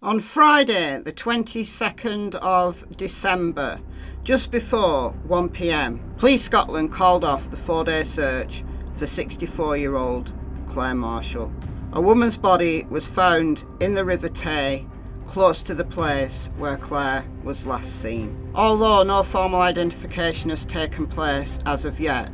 On Friday, the 22nd of December, just before 1 p.m, Police Scotland called off the 4-day search for 64-year-old Clare Marshall. A woman's body was found in the River Tay, close to the place where Clare was last seen. Although no formal identification has taken place as of yet,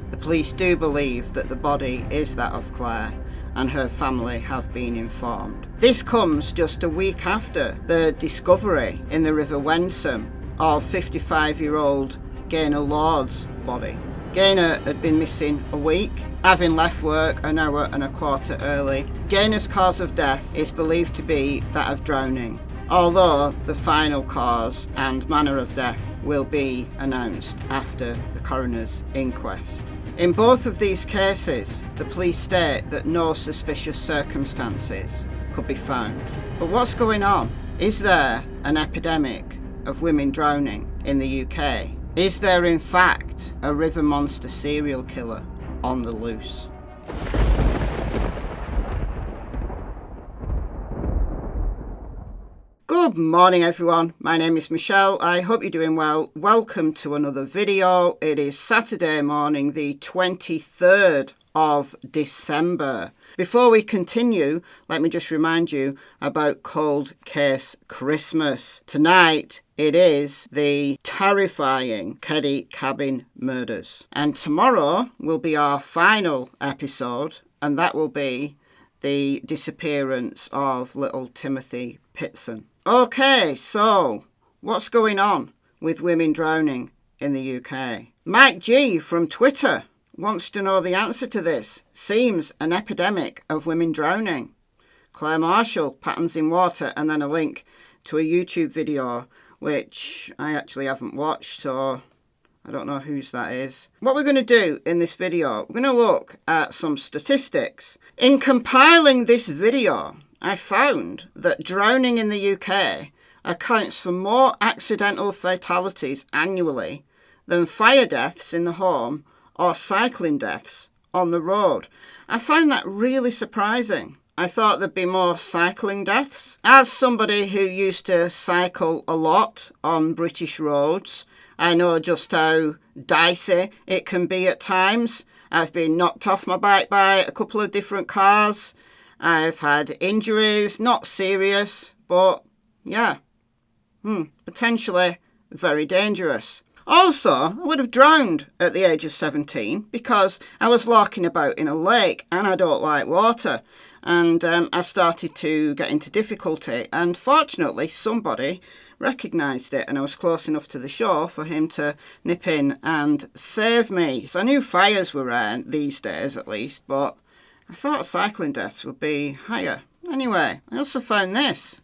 the police do believe that the body is that of Clare, and her family have been informed. This comes just a week after the discovery in the River Wensum of 55-year-old Gaynor Lord's body. Gaynor had been missing a week, having left work an hour and a quarter early. Gaynor's cause of death is believed to be that of drowning, although the final cause and manner of death will be announced after the coroner's inquest. In both of these cases, the police state that no suspicious circumstances could be found. But what's going on? Is there an epidemic of women drowning in the UK? Is there in fact a river monster serial killer on the loose? Good morning everyone, my name is Michelle, I hope you're doing well. Welcome to another video. It is Saturday morning, the 23rd of December. Before we continue, let me just remind you about Cold Case Christmas. Tonight it is the terrifying Keddy Cabin murders. And tomorrow will be our final episode, and that will be the disappearance of little Timothy Pitson. Okay, so what's going on with women drowning in the UK? Mike G from Twitter wants to know the answer to this. Seems an epidemic of women drowning. Clare Marshall, patterns in water, and then a link to a YouTube video which I actually haven't watched, so I don't know whose that is. What we're going to do in this video, we're going to look at some statistics. In compiling this video, I found that drowning in the UK accounts for more accidental fatalities annually than fire deaths in the home or cycling deaths on the road. I found that really surprising. I thought there'd be more cycling deaths. As somebody who used to cycle a lot on British roads, I know just how dicey it can be at times. I've been knocked off my bike by a couple of different cars. I've had injuries, not serious, but yeah, potentially very dangerous. Also, I would have drowned at the age of 17 because I was larking about in a lake and I don't like water. And I started to get into difficulty, and fortunately somebody recognised it and I was close enough to the shore for him to nip in and save me. So I knew fires were rare these days at least, but I thought cycling deaths would be higher. Anyway, I also found this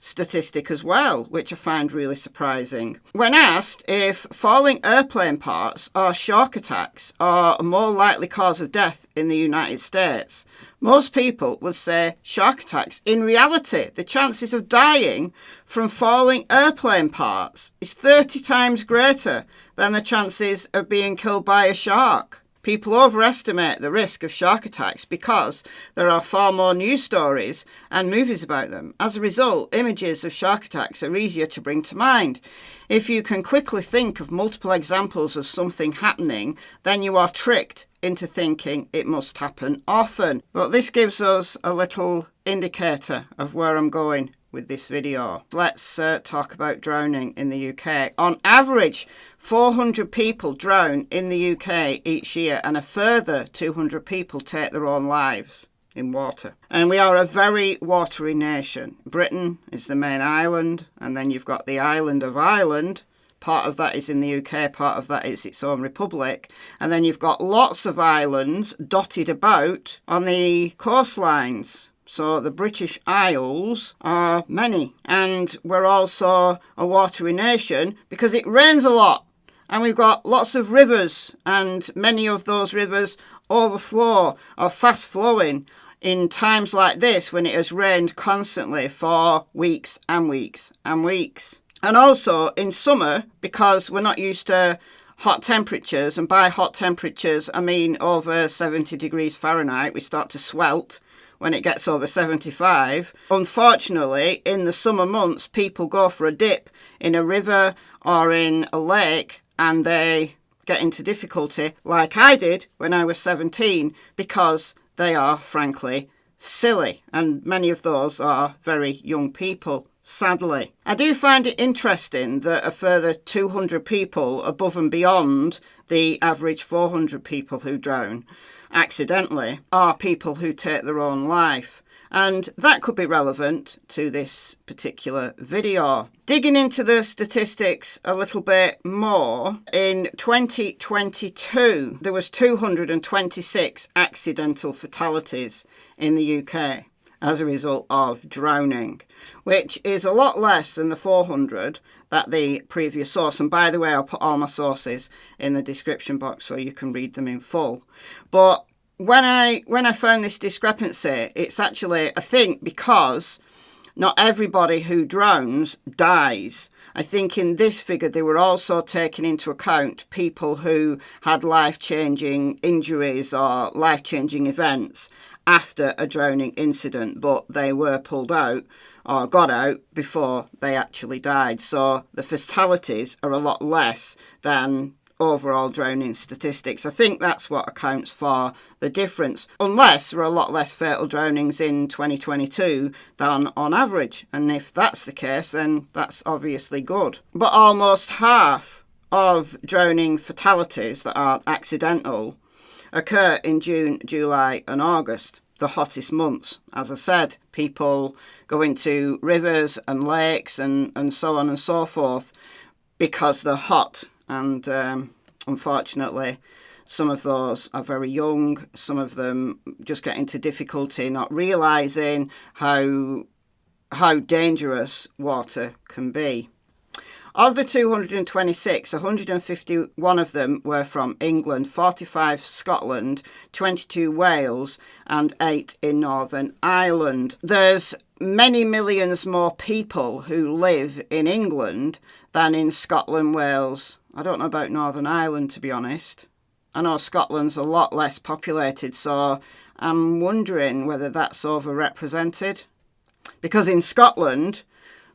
statistic as well, which I find really surprising. When asked if falling airplane parts or shark attacks are a more likely cause of death in the United States, most people would say shark attacks. In reality, the chances of dying from falling airplane parts is 30 times greater than the chances of being killed by a shark. People overestimate the risk of shark attacks because there are far more news stories and movies about them. As a result, images of shark attacks are easier to bring to mind. If you can quickly think of multiple examples of something happening, then you are tricked into thinking it must happen often. But this gives us a little indicator of where I'm going with this video. Let's talk about drowning in the UK. On average, 400 people drown in the UK each year, and a further 200 people take their own lives in water. And we are a very watery nation. Britain is the main island, and then you've got the island of Ireland. Part of that is in the UK, part of that is its own republic. And then you've got lots of islands dotted about on the coastlines. So the British Isles are many, and we're also a watery nation because it rains a lot, and we've got lots of rivers, and many of those rivers overflow or fast flowing in times like this when it has rained constantly for weeks and weeks and weeks. And also in summer, because we're not used to hot temperatures, and by hot temperatures I mean over 70 degrees Fahrenheit, we start to swelt when it gets over 75. Unfortunately, in the summer months, people go for a dip in a river or in a lake and they get into difficulty, like I did when I was 17, because they are, frankly, silly. And many of those are very young people, sadly. I do find it interesting that a further 200 people above and beyond the average 400 people who drown accidentally are people who take their own life. And that could be relevant to this particular video. Digging into the statistics a little bit more, in 2022, there was 226 accidental fatalities in the UK as a result of drowning, which is a lot less than the 400 that the previous source. And by the way, I'll put all my sources in the description box so you can read them in full. But when I found this discrepancy, it's actually, I think, because not everybody who drowns dies. I think in this figure they were also taking into account people who had life-changing injuries or life-changing events after a drowning incident, but they were pulled out or got out before they actually died. So the fatalities are a lot less than overall drowning statistics. I think that's what accounts for the difference, unless there are a lot less fatal drownings in 2022 than on average. And if that's the case, then that's obviously good. But almost half of drowning fatalities that are accidental occur in June, July and August, the hottest months. As I said, people go into rivers and lakes and so on and so forth because they're hot. And unfortunately, some of those are very young. Some of them just get into difficulty not realising how dangerous water can be. Of the 226, 151 of them were from England, 45 Scotland, 22 Wales and 8 in Northern Ireland. There's many millions more people who live in England than in Scotland, Wales. I don't know about Northern Ireland, to be honest. I know Scotland's a lot less populated, so I'm wondering whether that's overrepresented. Because in Scotland,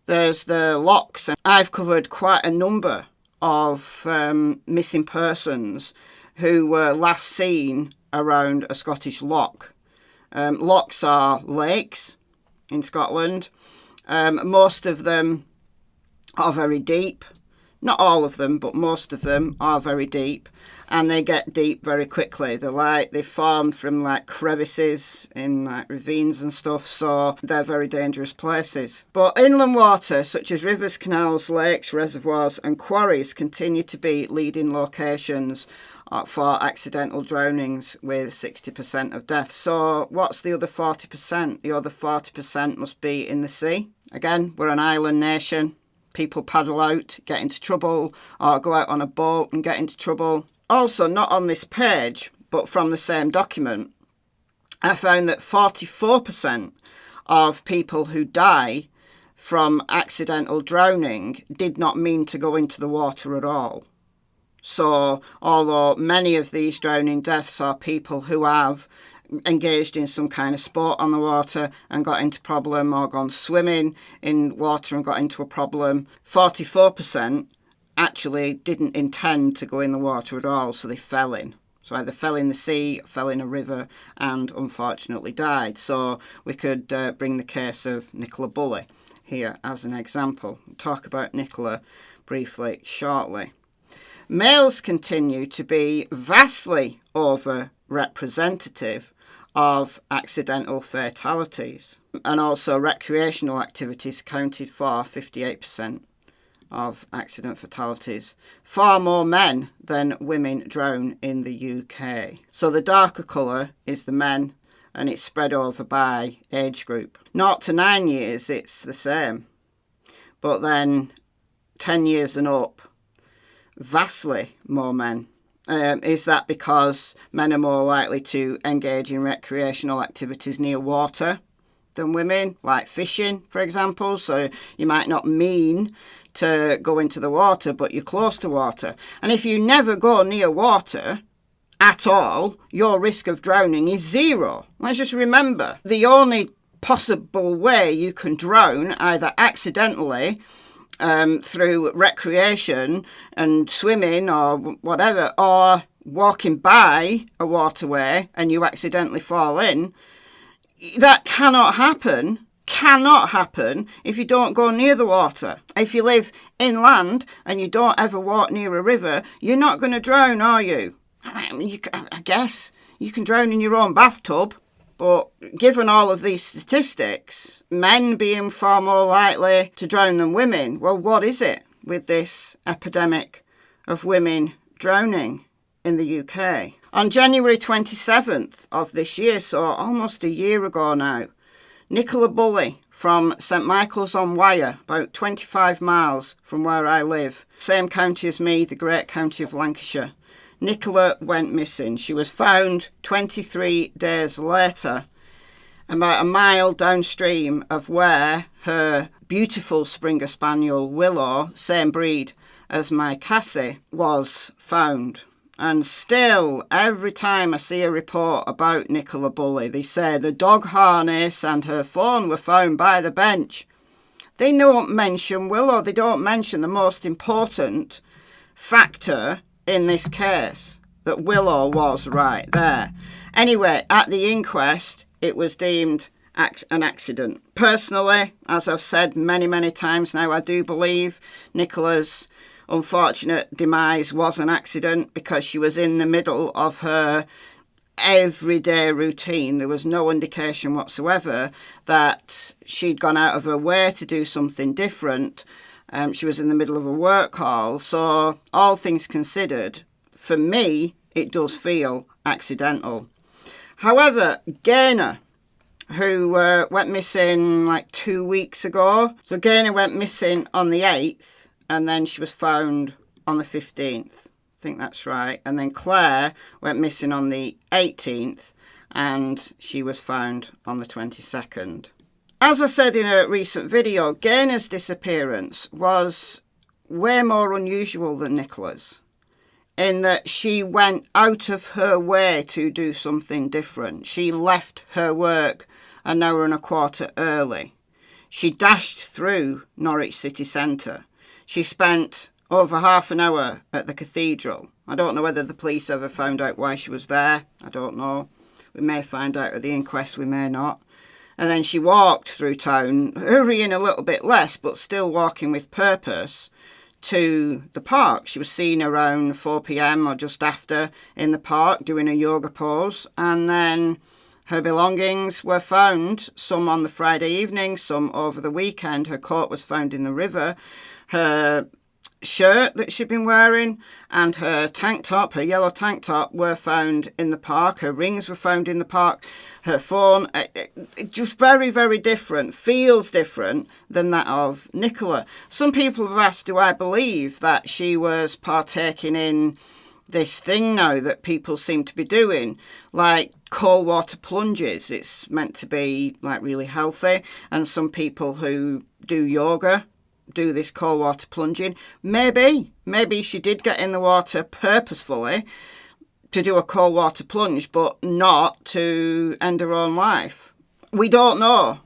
there's the lochs, and I've covered quite a number of missing persons who were last seen around a Scottish loch. Lochs are lakes in Scotland. Most of them are very deep. Not all of them, but most of them are very deep, and they get deep very quickly. They form from like crevices in like ravines and stuff, so they're very dangerous places. But inland water such as rivers, canals, lakes, reservoirs and quarries continue to be leading locations for accidental drownings, with 60% of deaths. So what's the other 40%? The other 40% must be in the sea. Again, we're an island nation. People paddle out, get into trouble, or go out on a boat and get into trouble. Also, not on this page, but from the same document, I found that 44% of people who die from accidental drowning did not mean to go into the water at all. So, although many of these drowning deaths are people who have engaged in some kind of sport on the water and got into problem, or gone swimming in water and got into a problem, 44% actually didn't intend to go in the water at all, so they fell in. So either fell in the sea, fell in a river and unfortunately died. So we could bring the case of Nicola Bulley here as an example. We'll talk about Nicola briefly shortly. Males continue to be vastly overrepresentative of accidental fatalities, and also recreational activities accounted for 58% of accident fatalities. Far more men than women drown in the UK. So the darker colour is the men, and it's spread over by age group. 0 to 9 years, it's the same. But then 10 years and up, vastly more men. Is that because men are more likely to engage in recreational activities near water than women, like fishing, for example? So you might not mean to go into the water, but you're close to water. And if you never go near water at all, your risk of drowning is zero. Let's just remember, the only possible way you can drown, either accidentally, through recreation and swimming or whatever, or walking by a waterway and you accidentally fall in, that cannot happen if you don't go near the water. If you live inland and you don't ever walk near a river, you're not going to drown, are you? I guess you can drown in your own bathtub, but given all of these statistics, men being far more likely to drown than women, well, what is it with this epidemic of women drowning in the UK? On January 27th of this year, so almost a year ago now, Nicola Bulley from St Michael's-on-Wyre, about 25 miles from where I live, same county as me, the great county of Lancashire. Nicola went missing. She was found 23 days later, about a mile downstream of where her beautiful Springer Spaniel Willow, same breed as my Cassie, was found. And still, every time I see a report about Nicola Bulley, they say the dog harness and her phone were found by the bench. They don't mention Willow. They don't mention the most important factor in this case, that Willow was right there. Anyway, at the inquest, it was deemed an accident. Personally, as I've said many times now, I do believe Nicola's unfortunate demise was an accident because she was in the middle of her everyday routine. There was no indication whatsoever that she'd gone out of her way to do something different. She was in the middle of a work call. So all things considered, for me, it does feel accidental. However, Gaynor, who went missing like 2 weeks ago. So Gaynor went missing on the 8th and then she was found on the 15th. I think that's right. And then Clare went missing on the 18th and she was found on the 22nd. As I said in a recent video, Gaynor's disappearance was way more unusual than Nicola's, in that she went out of her way to do something different. She left her work an hour and a quarter early. She dashed through Norwich city centre. She spent over half an hour at the cathedral. I don't know whether the police ever found out why she was there. I don't know. We may find out at the inquest, we may not. And then she walked through town, hurrying a little bit less, but still walking with purpose, to the park. She was seen around 4 p.m. or just after in the park doing a yoga pose. And then her belongings were found, some on the Friday evening, some over the weekend. Her coat was found in the river. Her shirt that she'd been wearing and her tank top, her yellow tank top, were found in the park. Her rings were found in the park. Her phone, just very, very different, feels different than that of Nicola. Some people have asked, do I believe that she was partaking in this thing now that people seem to be doing, like cold water plunges? It's meant to be like really healthy, and some people who do yoga do this cold water plunging. Maybe she did get in the water purposefully to do a cold water plunge, but not to end her own life. We don't know,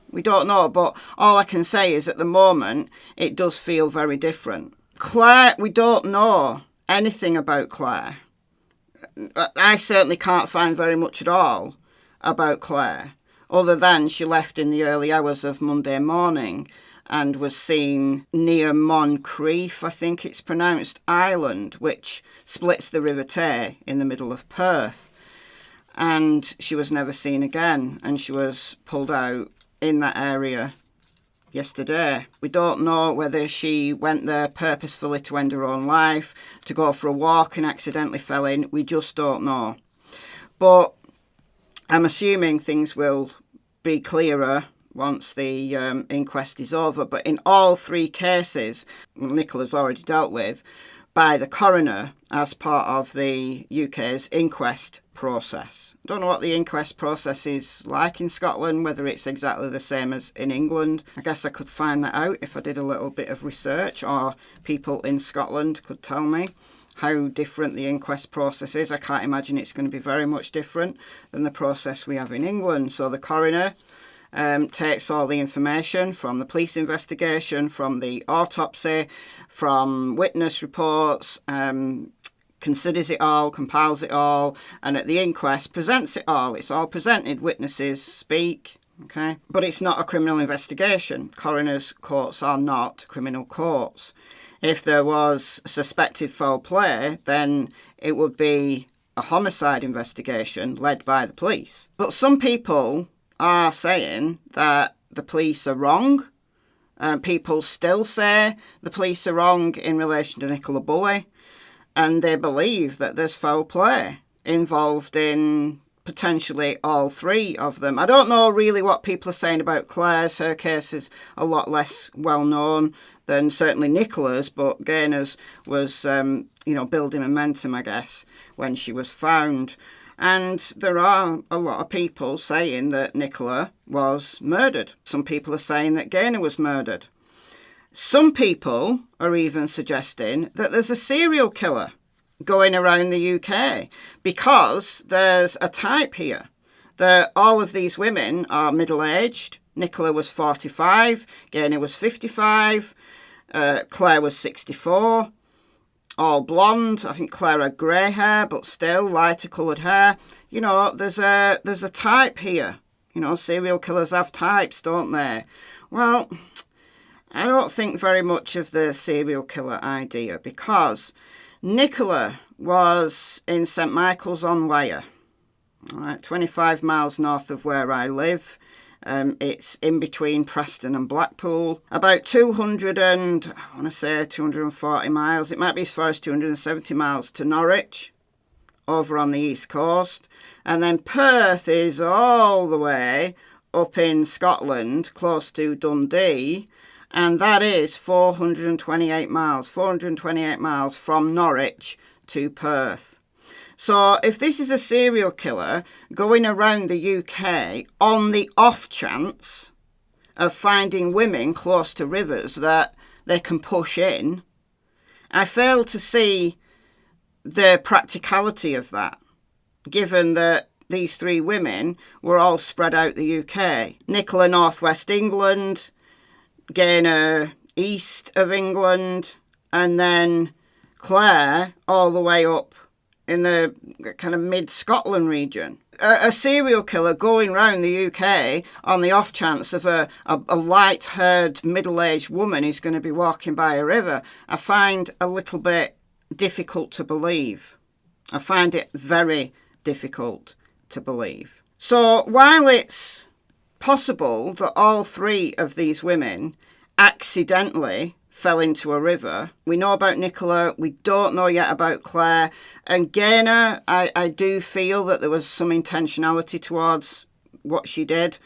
but all I can say is at the moment it does feel very different. Clare, we don't know anything about Clare. I certainly can't find very much at all about Clare, other than she left in the early hours of Monday morning and was seen near Moncrieff, I think it's pronounced, Island, which splits the River Tay in the middle of Perth. And she was never seen again, and she was pulled out in that area yesterday. We don't know whether she went there purposefully to end her own life, to go for a walk and accidentally fell in. We just don't know. But I'm assuming things will be clearer once the inquest is over. But in all three cases, Nicola's already dealt with by the coroner as part of the UK's inquest process. I don't know what the inquest process is like in Scotland, whether it's exactly the same as in England. I guess I could find that out if I did a little bit of research, or people in Scotland could tell me. how different the inquest process is. I can't imagine it's going to be very much different than the process we have in England. So the coroner takes all the information from the police investigation, from the autopsy, from witness reports, considers it all, compiles it all, and at the inquest presents it all. It's all presented. Witnesses speak, okay? But it's not a criminal investigation. Coroners' courts are not criminal courts. If there was suspected foul play, then it would be a homicide investigation led by the police. But some people are saying that the police are wrong. People still say the police are wrong in relation to Nicola Bulley, and they believe that there's foul play involved in potentially all three of them. I don't know really what people are saying about Clare's. Her case is a lot less well known than certainly Nicola's, but Gaynor's was, building momentum, I guess, when she was found. And there are a lot of people saying that Nicola was murdered. Some people are saying that Gaynor was murdered. Some people are even suggesting that there's a serial killer going around the UK because there's a type here. That all of these women are middle-aged. Nicola was 45, Gaynor was 55, Clare was 64, all blonde. I think Clare had grey hair, but still lighter coloured hair. There's a type here. Serial killers have types, don't they? Well, I don't think very much of the serial killer idea because Nicola was in St Michael's-on-Wyre, 25 miles north of where I live. It's in between Preston and Blackpool, about 240 miles. It might be as far as 270 miles to Norwich, over on the east coast. And then Perth is all the way up in Scotland, close to Dundee, and that is 428 miles from Norwich to Perth. So if this is a serial killer going around the UK on the off chance of finding women close to rivers that they can push in, I fail to see the practicality of that, given that these three women were all spread out the UK. Nicola, northwest England, Gaynor, east of England, and then Clare all the way up in the kind of mid-Scotland region. A serial killer going round the UK on the off chance of a light-haired, middle-aged woman who's going to be walking by a river, I find a little bit difficult to believe. I find it very difficult to believe. So while it's possible that all three of these women accidentally fell into a river, we know about Nicola, we don't know yet about Clare, and Gaynor, I do feel that there was some intentionality towards what she did,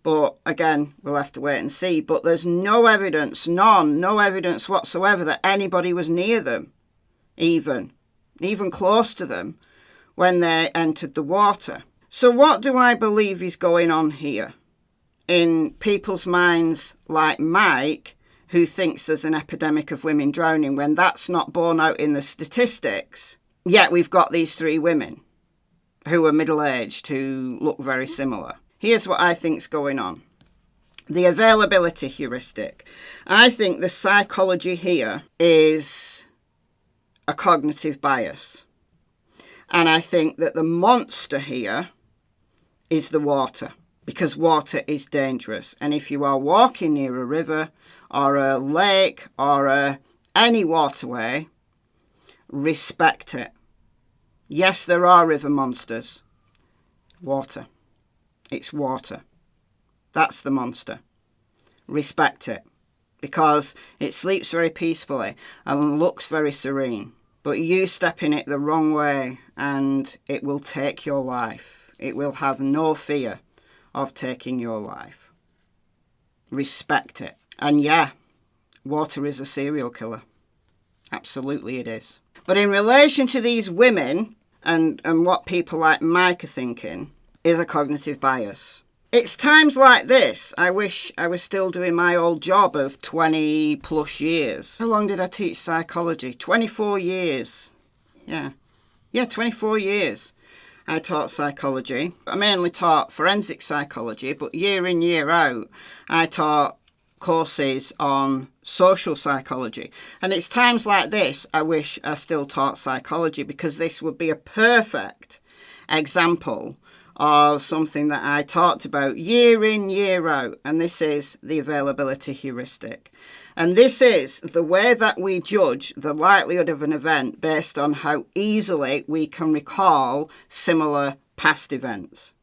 but again, we'll have to wait and see. But there's no evidence, no evidence whatsoever that anybody was near them, even close to them, when they entered the water. So what do I believe is going on here? In people's minds like Mike, who thinks there's an epidemic of women drowning when that's not borne out in the statistics, yet we've got these three women who are middle-aged, who look very similar. Here's what I think's going on. The availability heuristic. I think the psychology here is a cognitive bias. And I think that the monster here is the water, because water is dangerous. And if you are walking near a river or a lake or any waterway, respect it. Yes, there are river monsters. Water. It's water. That's the monster. Respect it, because it sleeps very peacefully and looks very serene. But you step in it the wrong way and it will take your life. It will have no fear of taking your life. Respect it. And yeah, water is a serial killer. Absolutely it is. But in relation to these women and what people like Mike are thinking is a cognitive bias. It's times like this I wish I was still doing my old job of 20 plus years. How long did I teach psychology? 24 years. Yeah, 24 years. I taught psychology. I mainly taught forensic psychology, but year in, year out, I taught courses on social psychology. And it's times like this I wish I still taught psychology, because this would be a perfect example of something that I talked about year in, year out. And this is the availability heuristic. And this is the way that we judge the likelihood of an event based on how easily we can recall similar past events.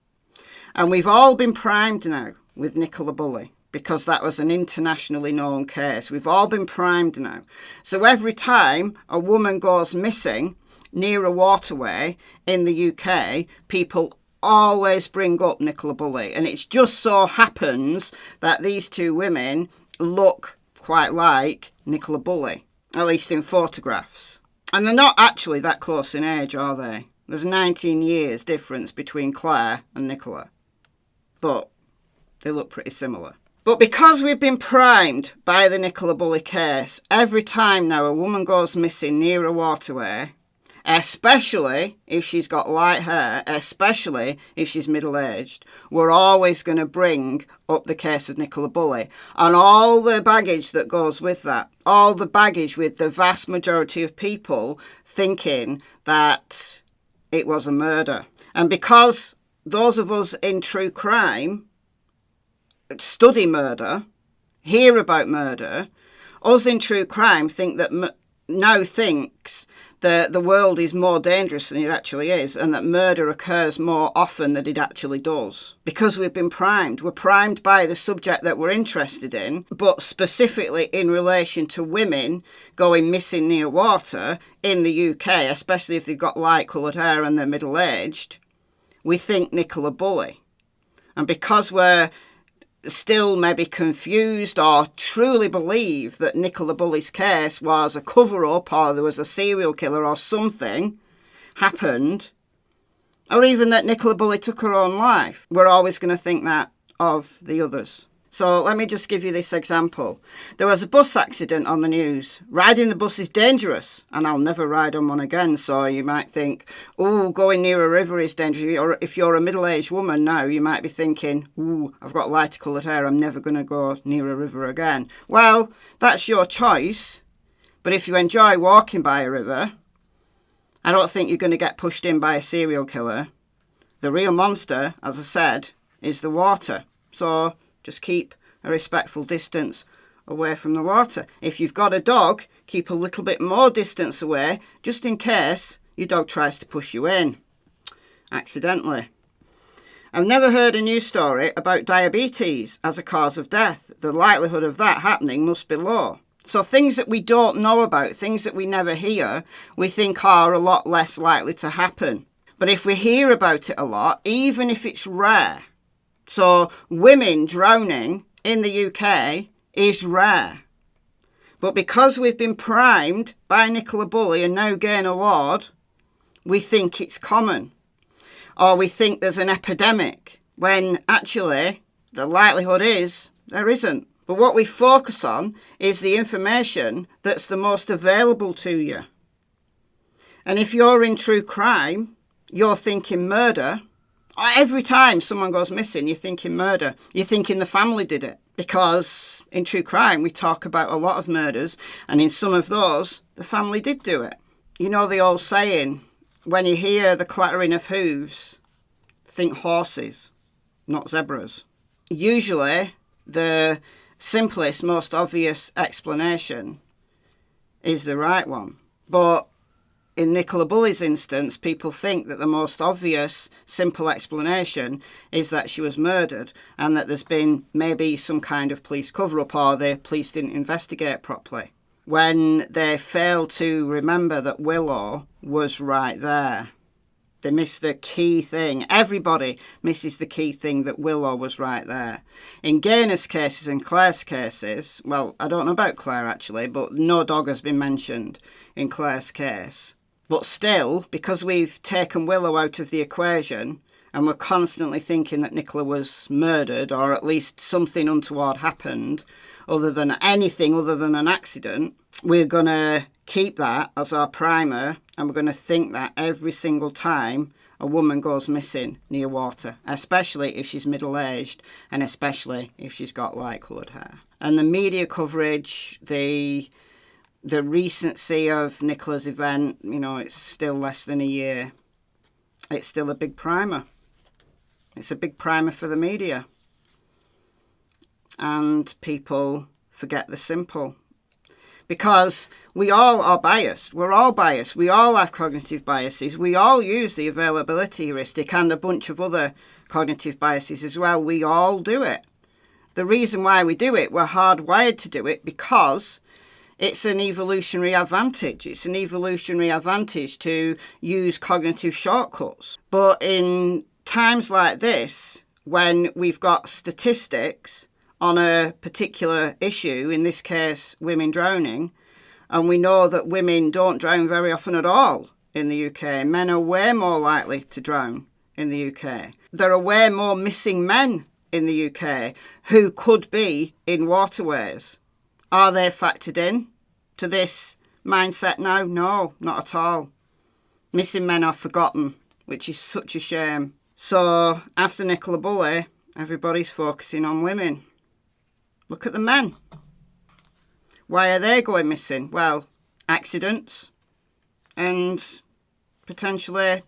And we've all been primed now with Nicola Bulley, because that was an internationally known case. We've all been primed now. So every time a woman goes missing near a waterway in the UK, people always bring up Nicola Bulley. And it just so happens that these two women look quite like Nicola Bulley, at least in photographs. And they're not actually that close in age, are they? There's 19 years difference between Claire and Nicola. But they look pretty similar. But because we've been primed by the Nicola Bulley case, every time now a woman goes missing near a waterway, especially if she's got light hair, especially if she's middle-aged, we're always going to bring up the case of Nicola Bulley and all the baggage that goes with that, all the baggage with the vast majority of people thinking that it was a murder. And because those of us in true crime study murder, hear about murder, us in true crime think that now thinks that the world is more dangerous than it actually is, and that murder occurs more often than it actually does. Because we've been primed. We're primed by the subject that we're interested in, but specifically in relation to women going missing near water in the UK, especially if they've got light-coloured hair and they're middle-aged, we think Nicola Bulley. And because we're still maybe confused or truly believe that Nicola Bulley's case was a cover-up or there was a serial killer or something happened, or even that Nicola Bulley took her own life, we're always going to think that of the others. So let me just give you this example. There was a bus accident on the news. Riding the bus is dangerous, and I'll never ride on one again. So you might think, oh, going near a river is dangerous. Or if you're a middle-aged woman now, you might be thinking, oh, I've got lighter coloured hair, I'm never going to go near a river again. Well, that's your choice. But if you enjoy walking by a river, I don't think you're going to get pushed in by a serial killer. The real monster, as I said, is the water. So just keep a respectful distance away from the water. If you've got a dog, keep a little bit more distance away, just in case your dog tries to push you in accidentally. I've never heard a news story about diabetes as a cause of death. The likelihood of that happening must be low. So things that we don't know about, things that we never hear, we think are a lot less likely to happen. But if we hear about it a lot, even if it's rare, so women drowning in the UK is rare. But because we've been primed by Nicola Bulley and now Gaynor, we think it's common. Or we think there's an epidemic, when actually the likelihood is there isn't. But what we focus on is the information that's the most available to you. And if you're in true crime, you're thinking murder. Every time someone goes missing, you're thinking murder. You're thinking the family did it. Because in true crime, we talk about a lot of murders, and in some of those, the family did do it. You know the old saying, when you hear the clattering of hooves, think horses, not zebras. Usually, the simplest, most obvious explanation is the right one. But in Nicola Bulley's instance, people think that the most obvious, simple explanation is that she was murdered and that there's been maybe some kind of police cover-up or the police didn't investigate properly, when they fail to remember that Willow was right there. They miss the key thing. Everybody misses the key thing, that Willow was right there. In Gaynor's cases and Clare's cases, well, I don't know about Clare actually, but no dog has been mentioned in Clare's case. But still, because we've taken Willow out of the equation and we're constantly thinking that Nicola was murdered, or at least something untoward happened, other than anything other than an accident, we're going to keep that as our primer And we're going to think that every single time a woman goes missing near water, especially if she's middle-aged and especially if she's got light-coloured hair. And the media coverage, the recency of Nicola's event, you know, it's still less than a year. It's still a big primer. It's a big primer for the media. And people forget the simple. Because we all are biased. We're all biased. We all have cognitive biases. We all use the availability heuristic and a bunch of other cognitive biases as well. We all do it. The reason why we do it, we're hardwired to do it because it's an evolutionary advantage. It's an evolutionary advantage to use cognitive shortcuts. But in times like this, when we've got statistics on a particular issue, in this case, women drowning, and we know that women don't drown very often at all in the UK. Men are way more likely to drown in the UK. There are way more missing men in the UK who could be in waterways. Are they factored in to this mindset now? No, not at all. Missing men are forgotten, which is such a shame. So after Nicola Bulley, everybody's focusing on women. Look at the men. Why are they going missing? Well, accidents and potentially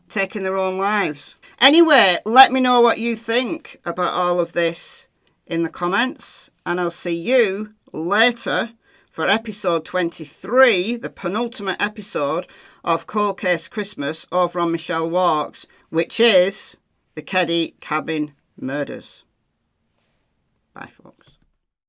taking their own lives. Anyway, let me know what you think about all of this in the comments, and I'll see you later for episode 23, the penultimate episode of Cold Case Christmas over on Michelle Walks, which is the Keddy Cabin Murders. Bye, folks.